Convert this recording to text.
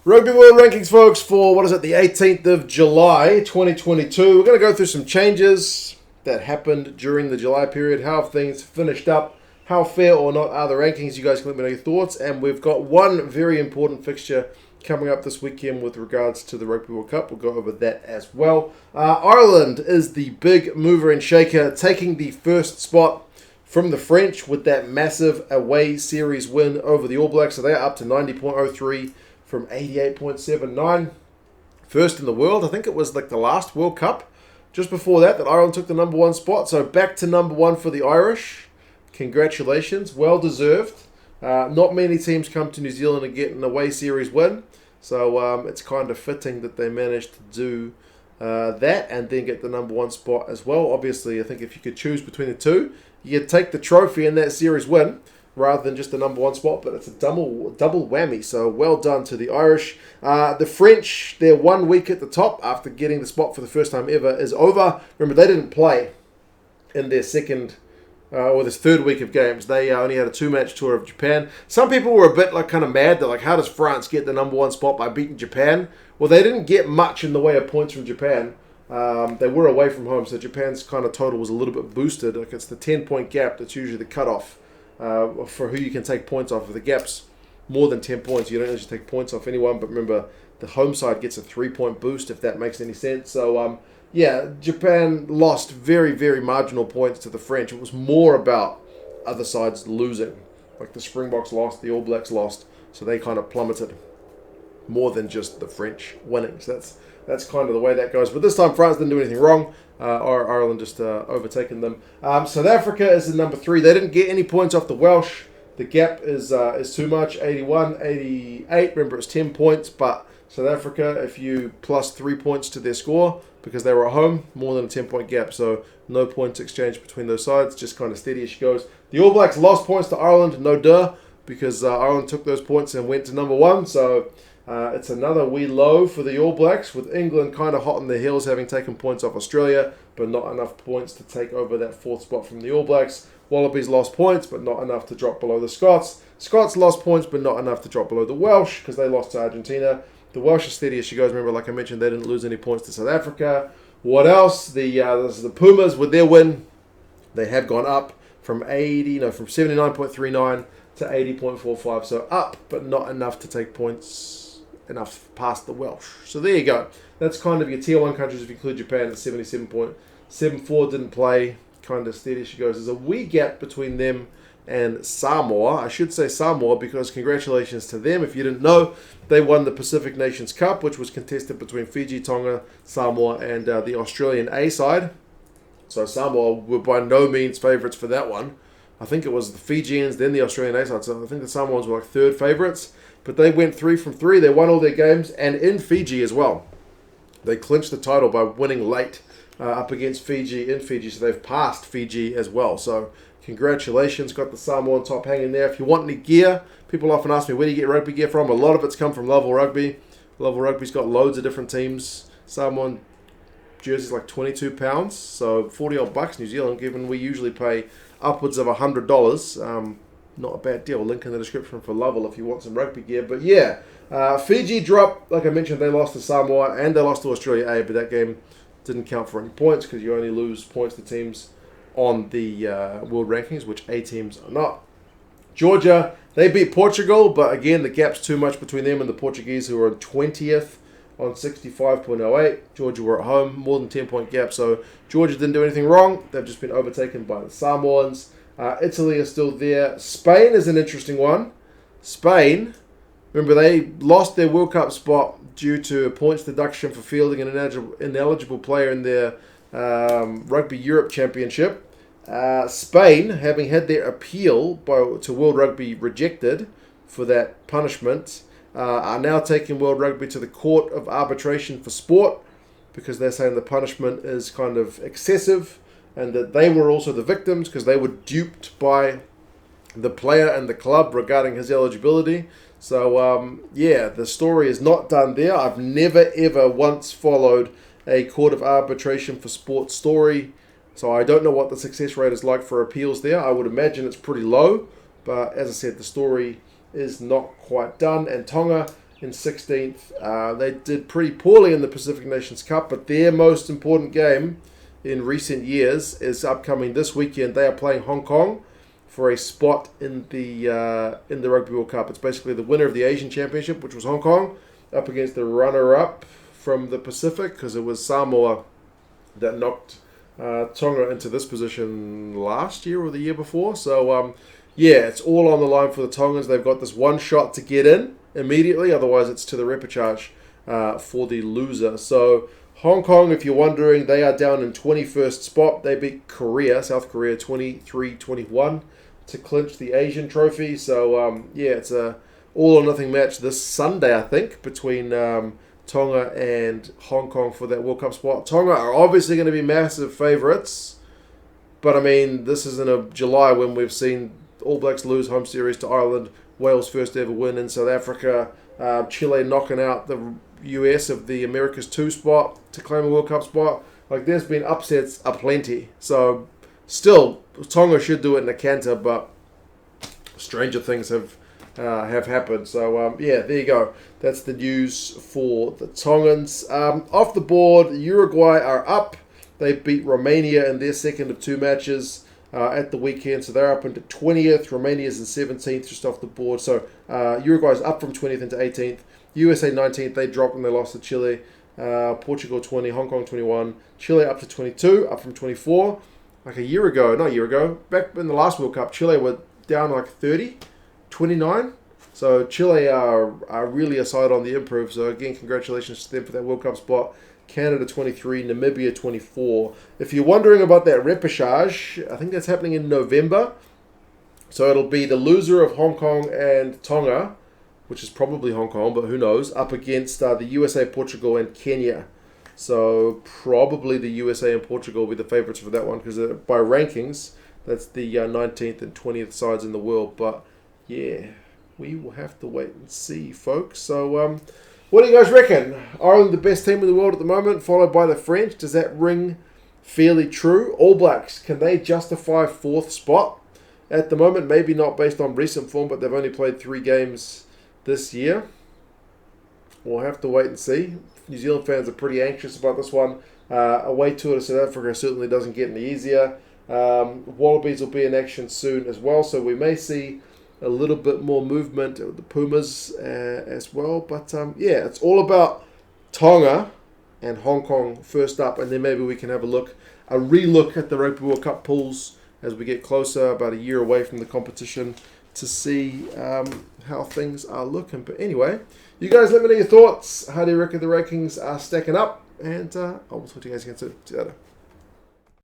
Rugby World Rankings, folks, for, what is it, the 18th of July, 2022. We're going to go through some changes that happened during the July period, how things finished up, how fair or not are the rankings. You guys can let me know your thoughts. And we've got one very important fixture coming up this weekend with regards to the Rugby World Cup. We'll go over that as well. Ireland is the big mover and shaker, taking the first spot from the French with that massive away series win over the All Blacks. So they're up to 90.03 from 88.79. First in the world. I think it was like the last World Cup just before that Ireland took the number one spot. So back to number one for the Irish. Congratulations. Well deserved. Not many teams come to New Zealand and get an away series win. So it's kind of fitting that they managed to do that and then get the number one spot as well. Obviously, I think if you could choose between the two, you'd take the trophy and that series win rather than just the number one spot, but it's a double whammy, so well done to the Irish. The French, their 1 week at the top after getting the spot for the first time ever is over. Remember, they didn't play in their this third week of games. They only had a 2-match tour of Japan. Some people were a bit kind of mad. They're like, how does France get the number one spot by beating Japan? Well, they didn't get much in the way of points from Japan. They were away from home, so Japan's kind of total was a little bit boosted. Like, it's the 10-point gap that's usually the cutoff for who you can take points off. If the gap's more than 10 points, you don't actually take points off anyone. But remember, the home side gets a 3-point boost, if that makes any sense. So, Japan lost very, very marginal points to the French. It was more about other sides losing. Like the Springboks lost, the All Blacks lost, so they kind of plummeted more than just the French winning. So that's kind of the way that goes. But this time, France didn't do anything wrong. Ireland just overtaken them. South Africa is in number 3. They didn't get any points off the Welsh. The gap is too much, 81, 88. Remember, it's 10 points, but South Africa, if you plus 3 points to their score, because they were at home, more than a 10-point gap. So no points exchanged between those sides, just kind of steady as she goes. The All Blacks lost points to Ireland, no duh, because Ireland took those points and went to number 1. So it's another wee low for the All Blacks, with England kind of hot on their heels, having taken points off Australia, but not enough points to take over that 4th spot from the All Blacks. Wallabies lost points, but not enough to drop below the Scots. Scots lost points, but not enough to drop below the Welsh, because they lost to Argentina. The Welsh are steady as she goes. Remember, like I mentioned, they didn't lose any points to South Africa. What else? The Pumas, with their win, they have gone up from 79.39 to 80.45. So up, but not enough to take points enough past the Welsh. So there you go. That's kind of your tier 1 countries if you include Japan at 77.74. Didn't play. Kind of steady as she goes. There's a wee gap between them and Samoa. I should say Samoa because congratulations to them. If you didn't know, they won the Pacific Nations Cup, which was contested between Fiji, Tonga, Samoa, and the Australian A side. So Samoa were by no means favourites for that one. I think it was the Fijians, then the Australian A side. So I think the Samoans were like third favourites. But they went 3 from 3. They won all their games, and in Fiji as well. They clinched the title by winning late up against Fiji in Fiji. So they've passed Fiji as well. So congratulations, got the Samoan top hanging there. If you want any gear, people often ask me, where do you get rugby gear from? A lot of it's come from Level Rugby. Level Rugby's got loads of different teams. Samoan jersey's like £22, so 40 odd bucks New Zealand, given we usually pay upwards of $100. Not a bad deal. Link in the description for Level if you want some rugby gear. But yeah, Fiji dropped, like I mentioned, they lost to Samoa and they lost to Australia A, but that game didn't count for any points because you only lose points to teams on the World Rankings, which A teams are not. Georgia, they beat Portugal, but again, the gap's too much between them and the Portuguese, who are on 20th on 65.08. Georgia were at home, more than 10-point gap, so Georgia didn't do anything wrong. They've just been overtaken by the Samoans. Italy is still there. Spain is an interesting one. Spain, remember, they lost their World Cup spot due to a points deduction for fielding an ineligible player in their Rugby Europe Championship. Spain, having had their appeal to World Rugby rejected for that punishment, are now taking World Rugby to the Court of Arbitration for Sport because they're saying the punishment is kind of excessive and that they were also the victims because they were duped by the player and the club regarding his eligibility. So, the story is not done there. I've never, ever once followed a Court of Arbitration for Sport story, so I don't know what the success rate is like for appeals there. I would imagine it's pretty low, but as I said, the story is not quite done. And Tonga, in 16th. They did pretty poorly in the Pacific Nations Cup, but their most important game in recent years is upcoming this weekend. They are playing Hong Kong for a spot in the Rugby World Cup. It's basically the winner of the Asian Championship, which was Hong Kong, up against the runner-up from the Pacific, because it was Samoa that knocked Tonga into this position last year or the year before. So, it's all on the line for the Tongans. They've got this one shot to get in immediately, otherwise it's to the repechage for the loser. So Hong Kong, if you're wondering, they are down in 21st spot. They beat South Korea 23-21 to clinch the Asian trophy. So it's a all or nothing match this Sunday, I think, between Tonga and Hong Kong for that World Cup spot. Tonga are obviously going to be massive favourites, but I mean, this is in a July when we've seen All Blacks lose home series to Ireland, Wales' first ever win in South Africa, Chile knocking out the US of the Americas 2 spot to claim a World Cup spot. Like, there's been upsets aplenty. So, still, Tonga should do it in a canter, but stranger things have happened. So, there you go. That's the news for the Tongans. Off the board, Uruguay are up. They beat Romania in their second of 2 matches at the weekend, so they're up into 20th. Romania's in 17th, just off the board. So Uruguay's up from 20th into 18th. USA 19th, they dropped when they lost to Chile. Portugal 20, Hong Kong 21. Chile up to 22, up from 24. Like not a year ago, back in the last World Cup, Chile were down like 30, 29. So Chile are really a side on the improve. So again, congratulations to them for that World Cup spot. Canada 23, Namibia 24. If you're wondering about that repechage, I think that's happening in November. So it'll be the loser of Hong Kong and Tonga, which is probably Hong Kong, but who knows, up against the USA, Portugal, and Kenya. So probably the USA and Portugal will be the favourites for that one, because by rankings, that's the 19th and 20th sides in the world. But yeah, we will have to wait and see, folks. So what do you guys reckon? Ireland the best team in the world at the moment, followed by the French. Does that ring fairly true? All Blacks, can they justify 4th spot at the moment? Maybe not based on recent form, but they've only played 3 games this year. We'll have to wait and see. New Zealand fans are pretty anxious about this one. Away tour to South Africa certainly doesn't get any easier. Wallabies will be in action soon as well, so we may see a little bit more movement with the Pumas as well. But it's all about Tonga and Hong Kong first up, and then maybe we can have a relook at the Rugby World Cup pools as we get closer, about a year away from the competition, to see how things are looking. But anyway, you guys let me know your thoughts. How do you reckon the rankings are stacking up? And I will talk to you guys again soon. See you later.